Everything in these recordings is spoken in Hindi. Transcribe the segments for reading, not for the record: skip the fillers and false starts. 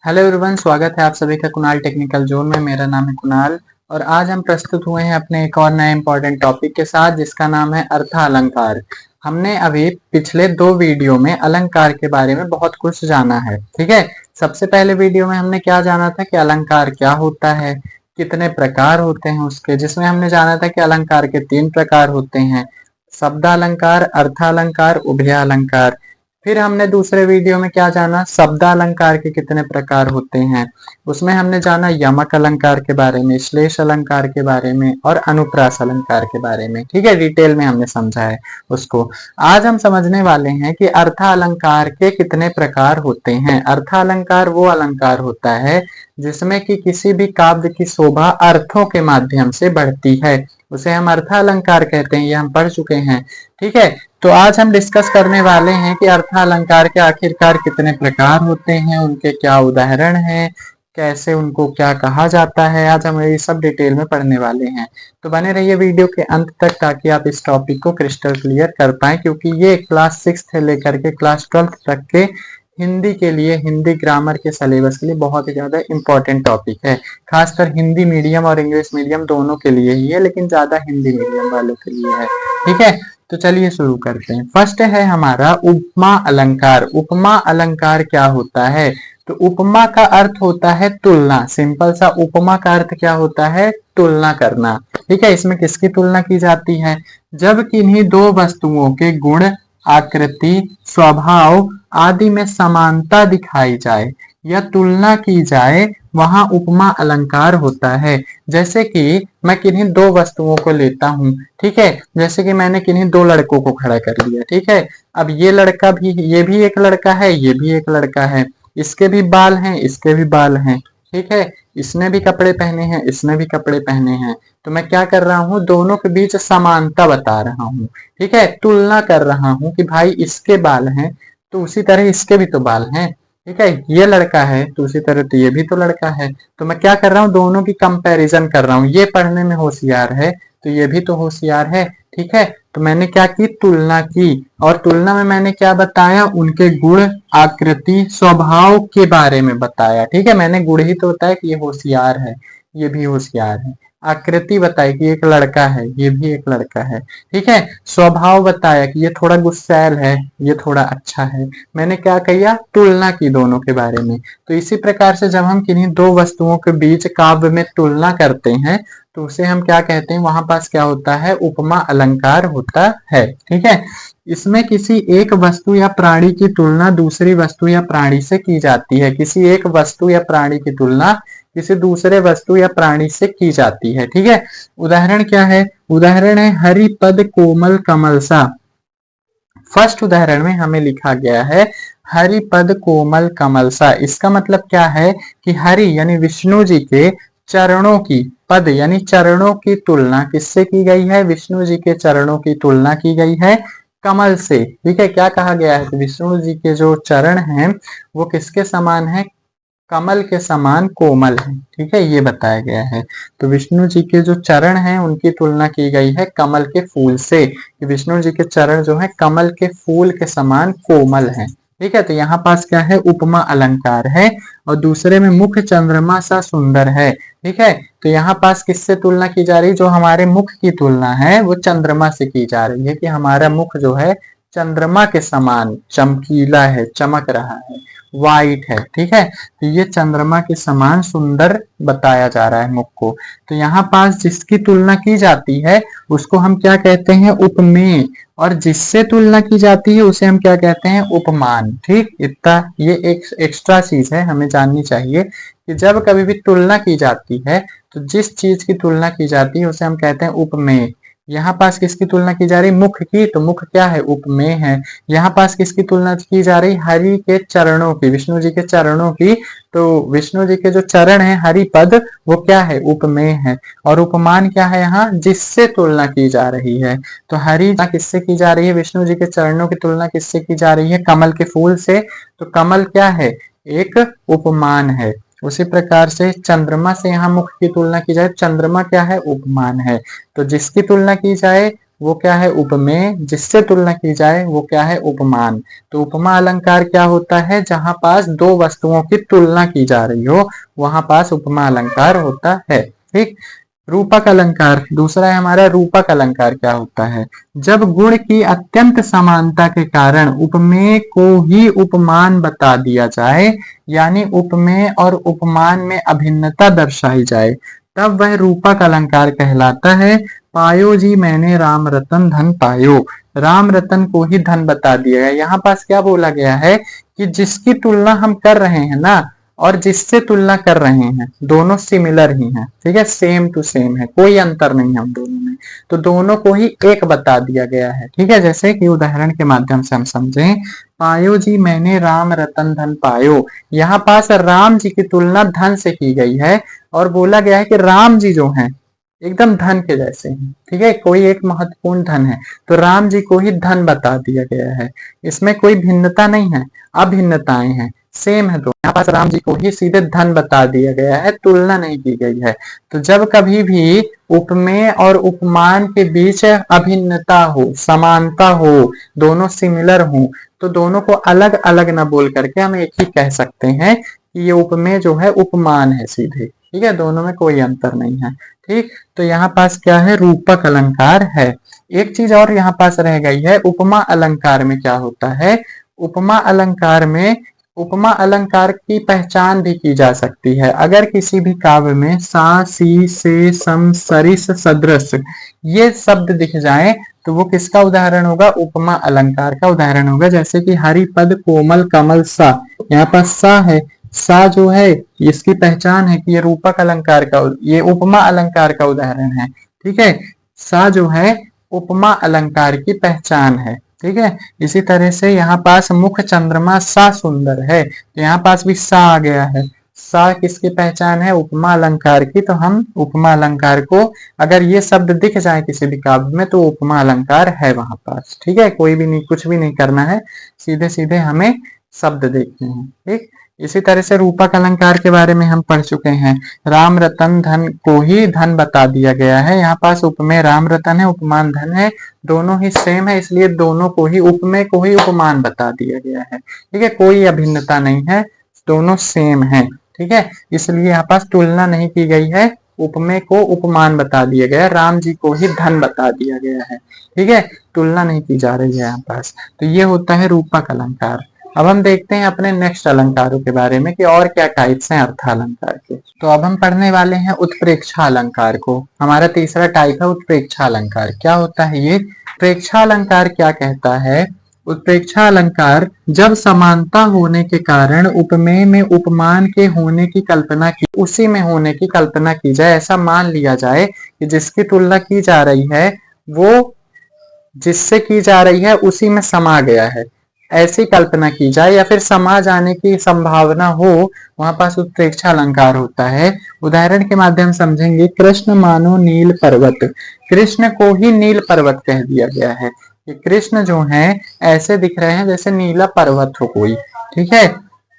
हेलो एवरीवन, स्वागत है आप सभी का कुणाल टेक्निकल जोन में। मेरा नाम है कुणाल और आज हम प्रस्तुत हुए हैं अपने एक और नए इंपॉर्टेंट टॉपिक के साथ, जिसका नाम है अर्थ अलंकार। हमने अभी पिछले दो वीडियो में अलंकार के बारे में बहुत कुछ जाना है। ठीक है, सबसे पहले वीडियो में हमने क्या जाना था कि अलंकार क्या होता है, कितने प्रकार होते हैं उसके, जिसमें हमने जाना था कि अलंकार के 3 प्रकार होते हैं: शब्द अलंकार, अर्थ अलंकार, उभय अलंकार। फिर हमने दूसरे वीडियो में क्या जाना, शब्द अलंकार के कितने प्रकार होते हैं। उसमें हमने जाना यमक अलंकार के बारे में, श्लेष अलंकार के बारे में और अनुप्रास अलंकार के बारे में। ठीक है, डिटेल में हमने समझा है उसको। आज हम समझने वाले हैं कि अर्थ अलंकार के कितने प्रकार होते हैं। अर्थ अलंकार वो अलंकार होता है जिसमें कि किसी भी काव्य की शोभा अर्थों के माध्यम से बढ़ती है, उसे हम अर्थ अलंकार कहते हैं। ये हम पढ़ चुके हैं। ठीक है, तो आज हम डिस्कस करने वाले हैं कि अर्थ अलंकार के आखिरकार कितने प्रकार होते हैं, उनके क्या उदाहरण हैं, कैसे उनको क्या कहा जाता है। आज हम ये सब डिटेल में पढ़ने वाले हैं, तो बने रहिए वीडियो के अंत तक ताकि आप इस टॉपिक को क्रिस्टल क्लियर कर पाए, क्योंकि ये क्लास 6 से लेकर के क्लास 12 तक के हिंदी के लिए, हिंदी ग्रामर के सिलेबस के लिए बहुत ही ज्यादा इंपॉर्टेंट टॉपिक है। खासकर हिंदी मीडियम और इंग्लिश मीडियम दोनों के लिए ही है, लेकिन ज्यादा हिंदी मीडियम वालों के लिए है। ठीक है, तो चलिए शुरू करते हैं। फर्स्ट है हमारा उपमा अलंकार। उपमा अलंकार क्या होता है? तो उपमा का अर्थ होता है तुलना। सिंपल सा उपमा का अर्थ क्या होता है? तुलना करना। ठीक है, इसमें किसकी तुलना की जाती है? जब किन्हीं दो वस्तुओं के गुण, आकृति, स्वभाव आदि में समानता दिखाई जाए या तुलना की जाए, वहां उपमा अलंकार होता है। जैसे कि मैं किन्हीं दो वस्तुओं को लेता हूं। ठीक है, जैसे कि मैंने किन्हीं दो लड़कों को खड़ा कर दिया। ठीक है, अब ये लड़का भी, ये भी एक लड़का है, ये भी एक लड़का है, इसके भी बाल हैं, इसके भी बाल हैं। ठीक है, इसने भी कपड़े पहने हैं, इसने भी कपड़े पहने हैं। तो मैं क्या कर रहा हूं? दोनों के बीच समानता बता रहा हूं। ठीक है, तुलना कर रहा हूं कि भाई इसके बाल हैं तो उसी तरह इसके भी तो बाल हैं। ठीक है, ये लड़का है तो उसी तरह तो ये भी तो लड़का है। तो मैं क्या कर रहा हूँ? दोनों की कंपैरिजन कर रहा हूँ। ये पढ़ने में होशियार है तो ये भी तो होशियार है। ठीक है, तो मैंने क्या की? तुलना की। और तुलना में मैंने क्या बताया? उनके गुण, आकृति, स्वभाव के बारे में बताया। ठीक है, मैंने गुण ही तो बताया कि ये होशियार है, ये भी होशियार है। आकृति बताई कि एक लड़का है, ये भी एक लड़का है। ठीक है, स्वभाव बताया कि ये थोड़ा गुस्सैल है, ये थोड़ा अच्छा है। मैंने क्या किया? तुलना की दोनों के बारे में। तो इसी प्रकार से जब हम किन्हीं दो वस्तुओं के बीच काव्य में तुलना करते हैं तो उसे हम क्या कहते हैं? वहां पास क्या होता है? उपमा अलंकार होता है। ठीक है, इसमें किसी एक वस्तु या प्राणी की तुलना दूसरी वस्तु या प्राणी से की जाती है। किसी एक वस्तु या प्राणी की तुलना किसी दूसरे वस्तु या प्राणी से की जाती है। ठीक है, उदाहरण क्या है? उदाहरण है हरिपद कोमल कमल सा। फर्स्ट उदाहरण में हमें लिखा गया है हरिपद कोमल कमल सा। इसका मतलब क्या है कि हरि यानी विष्णु जी के चरणों की, पद यानी चरणों की तुलना किससे की गई है? विष्णु जी के चरणों की तुलना की गई है कमल से। ठीक है, क्या कहा गया है कि विष्णु जी के जो चरण हैं वो किसके समान है? कमल के समान कोमल है। ठीक है, ये बताया गया है। तो विष्णु जी के जो चरण हैं उनकी तुलना की गई है कमल के फूल से, कि विष्णु जी के चरण जो है कमल के फूल के समान कोमल हैं। ठीक है, तो यहाँ पास क्या है? उपमा अलंकार है। और दूसरे में मुख चंद्रमा सा सुंदर है। ठीक है, तो यहाँ पास किससे तुलना की जा रही है? जो हमारे मुख की तुलना है वो चंद्रमा से की जा रही है, कि हमारा मुख जो है चंद्रमा के समान चमकीला है, चमक रहा है, वाइट है। ठीक है, तो ये चंद्रमा के समान सुंदर बताया जा रहा है मुख को। तो यहाँ पास जिसकी तुलना की जाती है उसको हम क्या कहते हैं? उपमेय। और जिससे तुलना की जाती है उसे हम क्या कहते हैं? उपमान। ठीक, इतना ये एक एक्स्ट्रा चीज है, हमें जाननी चाहिए कि जब कभी भी तुलना की जाती है तो जिस चीज की तुलना की जाती है उसे हम कहते हैं उपमेय। यहाँ पास किसकी तुलना की जा रही? मुख की, तो मुख क्या है? उपमेय है। यहाँ पास किसकी तुलना की जा रही? हरि के चरणों की, विष्णु जी के चरणों की। तो विष्णु जी के जो चरण है हरिपद, वो क्या है? उपमेय है। और उपमान क्या है? यहाँ जिससे तुलना की जा रही है। तो हरि किससे की जा रही है? विष्णु जी के चरणों की तुलना किससे की जा रही है? कमल के फूल से। तो कमल क्या है? एक उपमान है। उसी प्रकार से चंद्रमा से यहाँ मुख की तुलना की जाए, चंद्रमा क्या है? उपमान है। तो जिसकी तुलना की जाए वो क्या है उपमेय, जिससे तुलना की जाए वो क्या है उपमान। तो उपमा अलंकार क्या होता है, जहां पास दो वस्तुओं की तुलना की जा रही हो वहां पास उपमा अलंकार होता है। ठीक। रूपक अलंकार दूसरा है हमारा। रूपक अलंकार क्या होता है, जब गुण की अत्यंत समानता के कारण उपमेय को ही उपमान बता दिया जाए, यानी उपमेय और उपमान में अभिन्नता दर्शाई जाए, तब वह रूपक अलंकार कहलाता है। पायो जी मैंने राम रतन धन पायो, राम रतन को ही धन बता दिया गया। यहाँ पास क्या बोला गया है कि जिसकी तुलना हम कर रहे हैं ना, और जिससे तुलना कर रहे हैं, दोनों सिमिलर ही हैं। ठीक है, सेम टू सेम है, कोई अंतर नहीं है उन दोनों में, तो दोनों को ही एक बता दिया गया है। ठीक है, जैसे कि उदाहरण के माध्यम से हम समझें, पायो जी मैंने राम रतन धन पायो, यहाँ पास राम जी की तुलना धन से की गई है और बोला गया है कि राम जी जो हैं एकदम धन के जैसे हैं। ठीक है, कोई एक महत्वपूर्ण धन है तो राम जी को ही धन बता दिया गया है। इसमें कोई भिन्नता नहीं है, अभिन्नताएं हैं, सेम है। तो यहाँ पास राम जी को ही सीधे धन बता दिया गया है, तुलना नहीं की गई है। तो जब कभी भी उपमेय और उपमान के बीच अभिन्नता हो, समानता हो, दोनों सिमिलर हो, तो दोनों को अलग अलग न बोल करके हम एक ही कह सकते हैं कि ये उपमेय जो है उपमान है सीधे। ठीक है, दोनों में कोई अंतर नहीं है। ठीक, तो यहाँ पास क्या है, रूपक अलंकार है। एक चीज और यहाँ पास रह गई है, उपमा अलंकार में क्या होता है। उपमा अलंकार में उपमा अलंकार की पहचान भी की जा सकती है। अगर किसी भी काव्य में सा सी से सम सरिस सदृश ये शब्द दिख जाए तो वो किसका उदाहरण होगा, उपमा अलंकार का उदाहरण होगा। जैसे कि हरिपद कोमल कमल सा, यहाँ पर सा है, सा जो है इसकी पहचान है कि ये रूपक अलंकार का, ये उपमा अलंकार का उदाहरण है। ठीक है, सा जो है उपमा अलंकार की पहचान है। ठीक है, इसी तरह से यहाँ पास मुख चंद्रमा सा सुंदर है, तो यहाँ पास भी सा आ गया है। सा किसकी पहचान है, उपमा अलंकार की। तो हम उपमा अलंकार को, अगर ये शब्द दिख जाए किसी भी काव्य में तो उपमा अलंकार है वहां पास। ठीक है, कोई भी नहीं, कुछ भी नहीं करना है, सीधे सीधे हमें शब्द देखने हैं। ठीक, इसी तरह से रूपक अलंकार के बारे में हम पढ़ चुके हैं। राम रतन धन को ही धन बता दिया गया है। यहाँ पास उपमेय राम रतन है, उपमान धन है, दोनों ही सेम है, इसलिए दोनों को ही, उपमेय को ही उपमान बता दिया गया है। ठीक है, कोई अभिन्नता नहीं है, दोनों सेम है। ठीक है, इसलिए यहाँ पास तुलना नहीं की गई है, उपमेय को उपमान बता दिया गया, राम जी को ही धन बता दिया गया है। ठीक है, तुलना नहीं की जा रही है यहाँ पास। तो ये होता है रूपक अलंकार। अब हम देखते हैं अपने नेक्स्ट अलंकारों के बारे में कि और क्या टाइप्स हैं अर्थालंकार के। तो अब हम पढ़ने वाले हैं उत्प्रेक्षा अलंकार को। हमारा तीसरा टाइप है उत्प्रेक्षा अलंकार। क्या होता है ये उत्प्रेक्षा अलंकार, क्या कहता है, उत्प्रेक्षा अलंकार जब समानता होने के कारण उपमेय में उपमान के होने की कल्पना की, उसी में होने की कल्पना की जाए। ऐसा मान लिया जाए कि जिसकी तुलना की जा रही है वो जिससे की जा रही है उसी में समा गया है, ऐसी कल्पना की जाए, या फिर समा जाने की संभावना हो, वहां पास उत्प्रेक्षा अलंकार होता है। उदाहरण के माध्यम समझेंगे, कृष्ण मानो नील पर्वत, कृष्ण को ही नील पर्वत कह दिया गया है कि कृष्ण जो हैं ऐसे दिख रहे हैं जैसे नीला पर्वत हो कोई। ठीक है,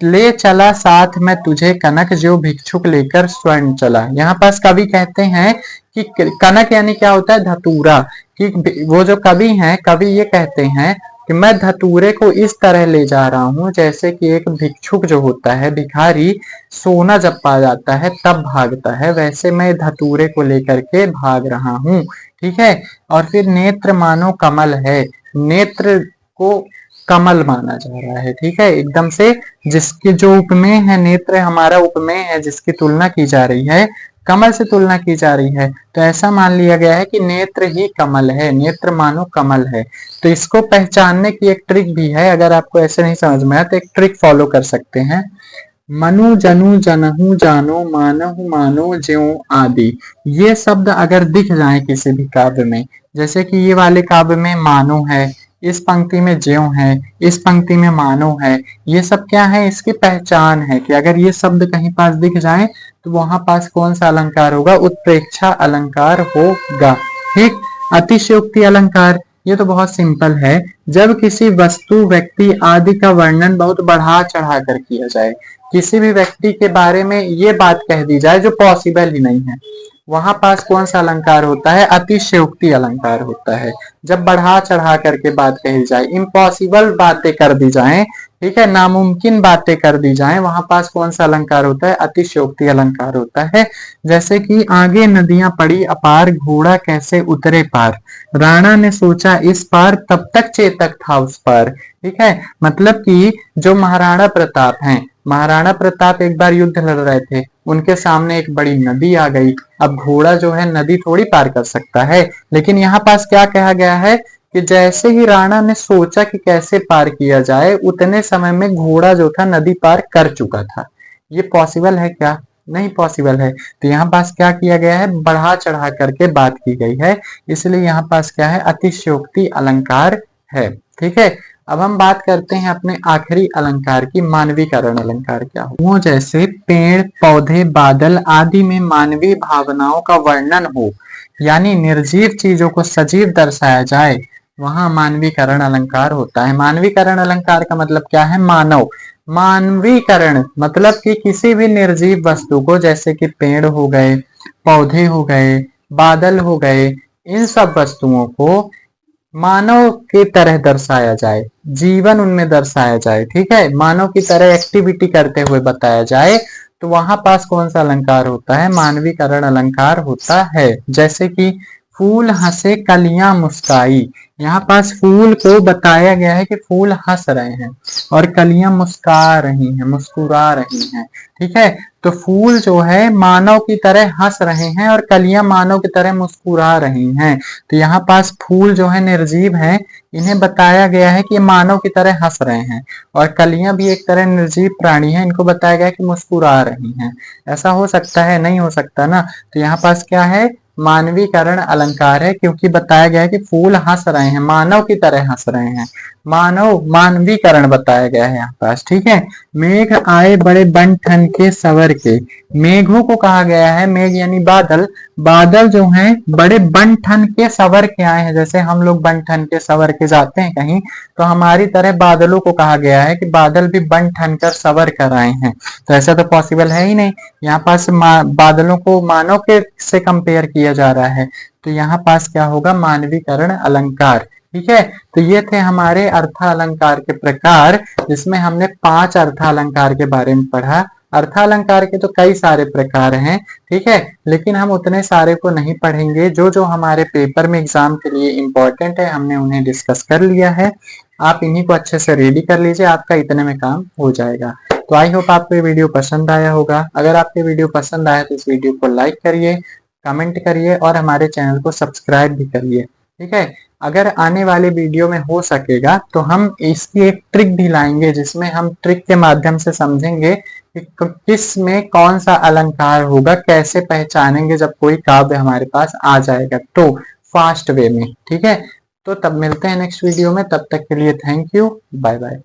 ले चला साथ में तुझे कनक जो भिक्षुक लेकर स्वर्ण चला। यहाँ पास कवि कहते हैं कि कनक यानी क्या होता है, धतूरा, कि वो जो कवि हैं, कवि ये कहते हैं कि मैं धतूरे को इस तरह ले जा रहा हूं जैसे कि एक भिक्षुक जो होता है, भिखारी, सोना जब पा जाता है तब भागता है, वैसे मैं धतूरे को लेकर के भाग रहा हूं। ठीक है, और फिर नेत्र मानो कमल है, नेत्र को कमल माना जा रहा है। ठीक है, एकदम से जिसके जो उपमेय है, नेत्र हमारा उपमेय है जिसकी तुलना की जा रही है, कमल से तुलना की जा रही है, तो ऐसा मान लिया गया है कि नेत्र ही कमल है, नेत्र मानो कमल है। तो इसको पहचानने की एक ट्रिक भी है, अगर आपको ऐसे नहीं समझ में आया तो एक ट्रिक फॉलो कर सकते हैं। मनु जनु जनहु जानो मानहु मानो ज्यों आदि, ये शब्द अगर दिख जाए किसी भी काव्य में, जैसे कि ये वाले काव्य में मानो है, इस पंक्ति में ज्यों है, इस पंक्ति में मानो है, ये सब क्या है, इसकी पहचान है कि अगर ये शब्द कहीं पास दिख जाए तो वहां पास कौन सा अलंकार होगा, उत्प्रेक्षा अलंकार होगा। ठीक, अतिशयोक्ति अलंकार, ये तो बहुत सिंपल है, जब किसी वस्तु, व्यक्ति आदि का वर्णन बहुत बढ़ा चढ़ा कर किया जाए, किसी भी व्यक्ति के बारे में ये बात कह दी जाए जो पॉसिबल ही नहीं है, वहां पास कौन सा अलंकार होता है? अतिशयोक्ति अलंकार होता है। जब बढ़ा चढ़ा करके बात कही जाए, इम्पॉसिबल बातें कर दी जाए, ठीक है, नामुमकिन बातें कर दी जाए, वहां पास कौन सा अलंकार होता है? अतिशयोक्ति अलंकार होता है। जैसे कि आगे नदियां पड़ी अपार, घोड़ा कैसे उतरे पार, राणा ने सोचा इस पार, तब तक चेतक था उस पार। ठीक है, मतलब कि जो महाराणा प्रताप हैं, महाराणा प्रताप एक बार युद्ध लड़ रहे थे, उनके सामने एक बड़ी नदी आ गई। अब घोड़ा जो है नदी थोड़ी पार कर सकता है, लेकिन यहाँ पास क्या कहा गया है कि जैसे ही राणा ने सोचा कि कैसे पार किया जाए, उतने समय में घोड़ा जो था नदी पार कर चुका था। ये पॉसिबल है क्या? नहीं पॉसिबल है। तो यहाँ पास क्या किया गया है? बढ़ा चढ़ा करके बात की गई है, इसलिए यहाँ पास क्या है? अतिशयोक्ति अलंकार है। ठीक है, अब हम बात करते हैं अपने आखिरी अलंकार की, मानवीकरण अलंकार क्या हो। वो जैसे पेड़ पौधे बादल आदि में मानवीय भावनाओं का वर्णन हो, यानी निर्जीव चीजों को सजीव दर्शाया जाए, वहां मानवीकरण अलंकार होता है। मानवीकरण अलंकार का मतलब क्या है? मानव। मानवीकरण मतलब कि किसी भी निर्जीव वस्तु को, जैसे कि पेड़ हो गए, पौधे हो गए, बादल हो गए, इन सब वस्तुओं को मानव की तरह दर्शाया जाए, जीवन उनमें दर्शाया जाए, ठीक है, मानव की तरह एक्टिविटी करते हुए बताया जाए, तो वहां पास कौन सा अलंकार होता है? मानवीकरण अलंकार होता है। जैसे कि फूल हंसे कलियां मुस्काई, यहाँ पास फूल को बताया गया है कि फूल हंस रहे हैं और कलियां मुस्का रही हैं, मुस्कुरा रही हैं। ठीक है, तो फूल जो है मानव की तरह हंस रहे हैं और कलियां मानव की तरह मुस्कुरा रही हैं। तो यहाँ पास फूल जो है निर्जीव है, इन्हें बताया गया है कि ये मानव की तरह हंस रहे हैं, और कलियां भी एक तरह निर्जीव प्राणी है, इनको बताया गया है कि मुस्कुरा रही हैं। ऐसा हो सकता है? नहीं हो सकता ना। तो यहाँ पास क्या है? मानवीकरण अलंकार है, क्योंकि बताया गया है कि फूल हंस रहे हैं, मानव की तरह हंस रहे हैं। मानव मानवीकरण बताया गया है यहाँ पास। ठीक है, मेघ आए बड़े बन ठन के सवर के, मेघों को कहा गया है, मेघ यानी बादल, बादल जो हैं बड़े बन ठन के सवर के आए हैं। जैसे हम लोग बन ठन के सवर के जाते हैं कहीं, तो हमारी तरह बादलों को कहा गया है कि बादल भी बन ठन कर सवर कर आए हैं। तो ऐसा तो पॉसिबल है ही नहीं। यहाँ पास बादलों को मानव के से कंपेयर किया जा रहा है, तो यहाँ पास क्या होगा? मानवीकरण अलंकार। ठीक है, तो ये थे हमारे अर्थालंकार के प्रकार, जिसमें हमने 5 अर्थालंकार के बारे में पढ़ा। अर्थालंकार के तो कई सारे प्रकार हैं, ठीक है, लेकिन हम उतने सारे को नहीं पढ़ेंगे। जो जो हमारे पेपर में एग्जाम के लिए इंपॉर्टेंट है, हमने उन्हें डिस्कस कर लिया है। आप इन्हीं को अच्छे से रेडी कर लीजिए, आपका इतने में काम हो जाएगा। तो आई होप आपको ये वीडियो पसंद आया होगा। अगर आपको वीडियो पसंद आया तो इस वीडियो को लाइक करिए, कमेंट करिए और हमारे चैनल को सब्सक्राइब भी करिए। ठीक है, अगर आने वाले वीडियो में हो सकेगा तो हम इसकी एक ट्रिक भी लाएंगे, जिसमें हम ट्रिक के माध्यम से समझेंगे कि किस में कौन सा अलंकार होगा, कैसे पहचानेंगे जब कोई काव्य हमारे पास आ जाएगा, तो फास्ट वे में। ठीक है, तो तब मिलते हैं नेक्स्ट वीडियो में, तब तक के लिए थैंक यू, बाय बाय।